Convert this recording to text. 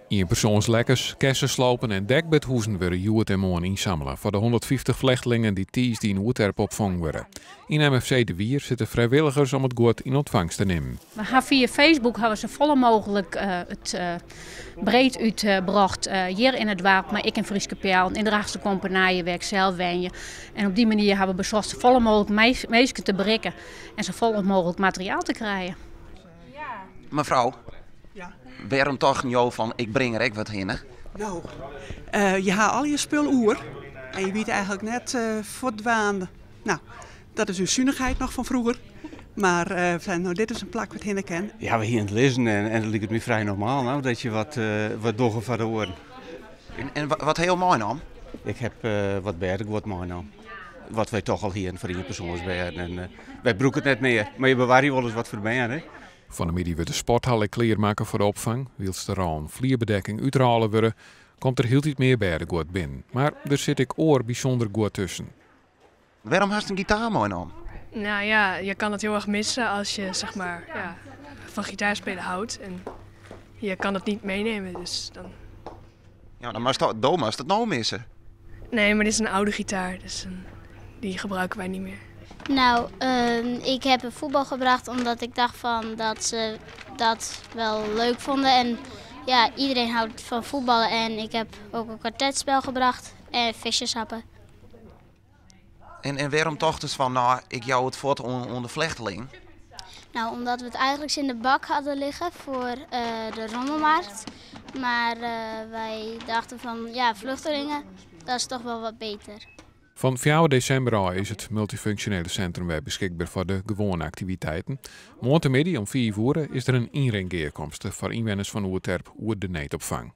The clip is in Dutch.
Eenpersoonslekkers, kersenslopen en dekbedhoezen worden Joet en Moon inzamelen voor de 150 vluchtelingen die tijdens die in Oerterp opvangen worden. In MFC De Wier zitten vrijwilligers om het goed in ontvangst te nemen. We hebben via Facebook hebben ze volle mogelijk het breed uitgebracht hier in het dorp, maar ik in Frieskepel, in de Draagse Compagnie, waar ik zelf woon. En op die manier hebben we bezocht zo volle mogelijk mensen te bereiken en zo vol mogelijk materiaal te krijgen. Mevrouw, Ja. waarom toch jou van ik breng er ook wat in? Nou, je haalt al je spul oer en je weet eigenlijk net verdwaan. Nou, dat is uw zuinigheid nog van vroeger. Maar nou, dit is een plak wat hinnen ken. Ja, we hier aan het lezen en dan lijkt het me vrij normaal nou, dat je wat doggen van de oren. En wat heel mooi dan? Ik heb wat berg wat mooi nou. Wat wij toch al hier in Verenigde Persoonsbergen. En wij broeken het net meer, maar je bewaart hier wel eens wat voor mij, hè? Van de middag wordt de sporthal kleermaken voor de opvang. Wils er al een vlierbedekking uitrollen worden, komt er heel iets meer bij de goed binnen. Maar er zit ik oor bijzonder goed tussen. Waarom hast je een gitaar mooi dan? Nou ja, je kan het heel erg missen als je zeg maar, van gitaarspelen houdt. En je kan het niet meenemen, dus dan... Ja, dan must het nou missen. Nee, maar dit is een oude gitaar, dus die gebruiken wij niet meer. Nou, ik heb een voetbal gebracht omdat ik dacht dat ze dat wel leuk vonden. En ja, iedereen houdt van voetballen en ik heb ook een kwartetspel gebracht en visjeshappen. En waarom toch dus van, nou, ik jou het voort onder vlechteling? Nou, omdat we het eigenlijk in de bak hadden liggen voor de rommelmarkt. Maar wij dachten van, ja, vluchtelingen, dat is toch wel wat beter. Van 4 december al is het multifunctionele centrum weer beschikbaar voor de gewone activiteiten. Morgenmiddag om 4 uur is er een inrengeerkomst voor inwoners van Oerterp oer de neetopvang.